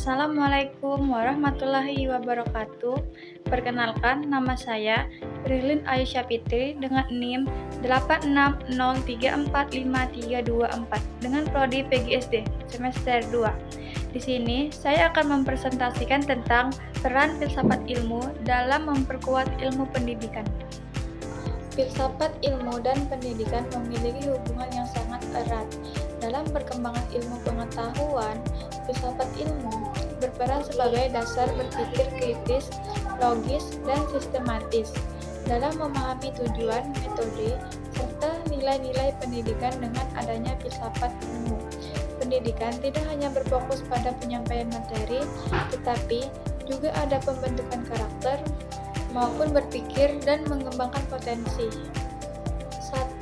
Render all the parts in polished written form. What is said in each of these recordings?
Assalamualaikum warahmatullahi wabarakatuh. Perkenalkan, nama saya Prilin Aisyah Fitri dengan NIM 86034534 dengan prodi PGSD semester 2. Di sini saya akan mempresentasikan tentang peran filsafat ilmu dalam memperkuat ilmu pendidikan. Filsafat ilmu dan pendidikan memiliki hubungan yang sangat erat. Dalam perkembangan ilmu pengetahuan, filsafat ilmu berperan sebagai dasar berpikir kritis, logis, dan sistematis dalam memahami tujuan, metode, serta nilai-nilai pendidikan. Dengan adanya filsafat ilmu, pendidikan tidak hanya berfokus pada penyampaian materi, tetapi juga ada pembentukan karakter maupun berpikir dan mengembangkan potensi. 1.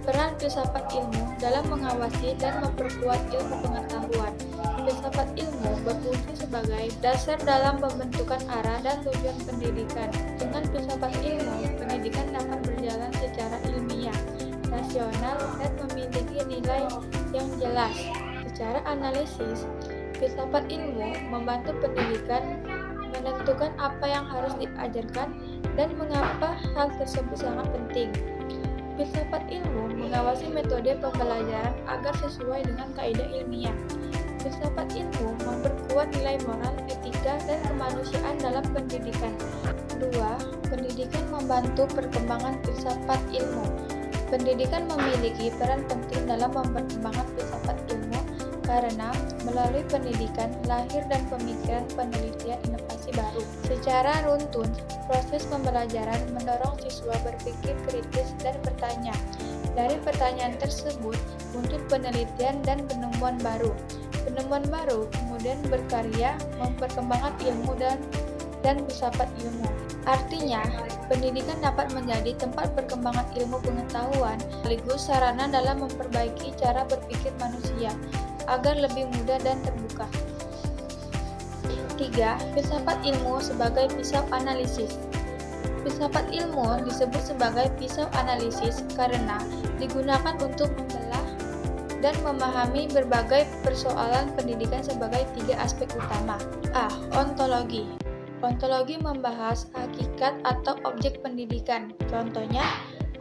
Peran filsafat ilmu dalam mengawasi dan memperkuat ilmu pengetahuan. Filsafat ilmu berfungsi sebagai dasar dalam pembentukan arah dan tujuan pendidikan. Dengan filsafat ilmu, pendidikan dapat berjalan secara ilmiah, rasional, dan memiliki nilai yang jelas. Secara analisis, filsafat ilmu membantu pendidikan menentukan apa yang harus diajarkan dan mengapa hal tersebut sangat penting. Filsafat ilmu mengawasi metode pembelajaran agar sesuai dengan kaidah ilmiah. Filsafat ilmu memperkuat nilai moral, etika, dan kemanusiaan dalam pendidikan. 2. Pendidikan membantu perkembangan filsafat ilmu. Pendidikan memiliki peran penting dalam perkembangan filsafat ilmu karena melalui pendidikan lahir dan pemikiran penelitian inovasi baru. Secara runtun, proses pembelajaran mendorong siswa berpikir kritis dan bertanya. Dari pertanyaan tersebut muncul penelitian dan penemuan baru. Penemuan baru kemudian berkarya memperkembangkan ilmu dan filsafat ilmu. Artinya, pendidikan dapat menjadi tempat perkembangan ilmu pengetahuan sekaligus sarana dalam memperbaiki cara berpikir manusia agar lebih mudah dan terbuka. 3. Filsafat ilmu sebagai pisau analisis. Filsafat ilmu disebut sebagai pisau analisis karena digunakan untuk membelah dan memahami berbagai persoalan pendidikan sebagai 3 aspek utama. A. Ontologi. Ontologi membahas hakikat atau objek pendidikan. Contohnya,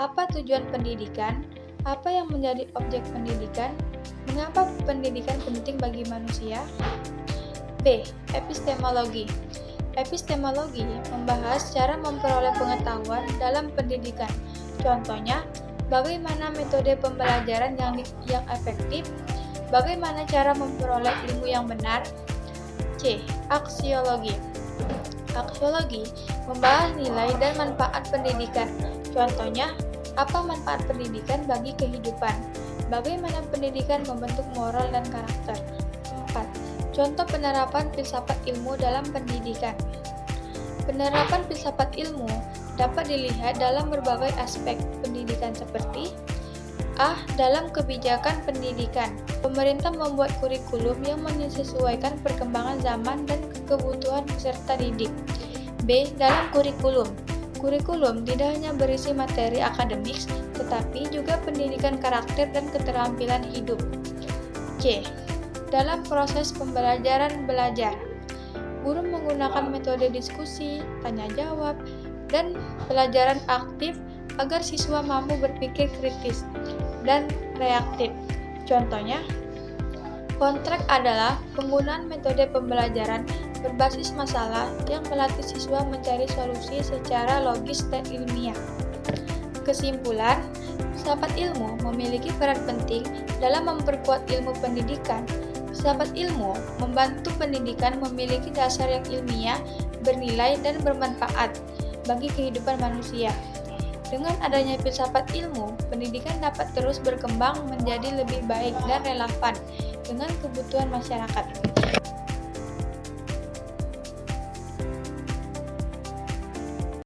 apa tujuan pendidikan? Apa yang menjadi objek pendidikan? Mengapa pendidikan penting bagi manusia? B. Epistemologi. Epistemologi membahas cara memperoleh pengetahuan dalam pendidikan. Contohnya, bagaimana metode pembelajaran yang efektif, bagaimana cara memperoleh ilmu yang benar. C. Aksiologi. Aksiologi membahas nilai dan manfaat pendidikan. Contohnya, apa manfaat pendidikan bagi kehidupan? Bagaimana pendidikan membentuk moral dan karakter? 4. Contoh penerapan filsafat ilmu dalam pendidikan. Penerapan filsafat ilmu dapat dilihat dalam berbagai aspek pendidikan seperti A. Dalam kebijakan pendidikan. Pemerintah membuat kurikulum yang menyesuaikan perkembangan zaman dan kebutuhan peserta didik. B. Dalam kurikulum. Kurikulum tidak hanya berisi materi akademik, tetapi juga pendidikan karakter dan keterampilan hidup. C. Dalam proses pembelajaran belajar, guru menggunakan metode diskusi, tanya jawab, dan pelajaran aktif agar siswa mampu berpikir kritis dan reaktif. Contohnya, kontrak adalah penggunaan metode pembelajaran berbasis masalah yang melatih siswa mencari solusi secara logis dan ilmiah. Kesimpulan, filsafat ilmu memiliki peran penting dalam memperkuat ilmu pendidikan. Filsafat ilmu membantu pendidikan memiliki dasar yang ilmiah, bernilai, dan bermanfaat bagi kehidupan manusia. Dengan adanya filsafat ilmu, pendidikan dapat terus berkembang menjadi lebih baik dan relevan dengan kebutuhan masyarakat.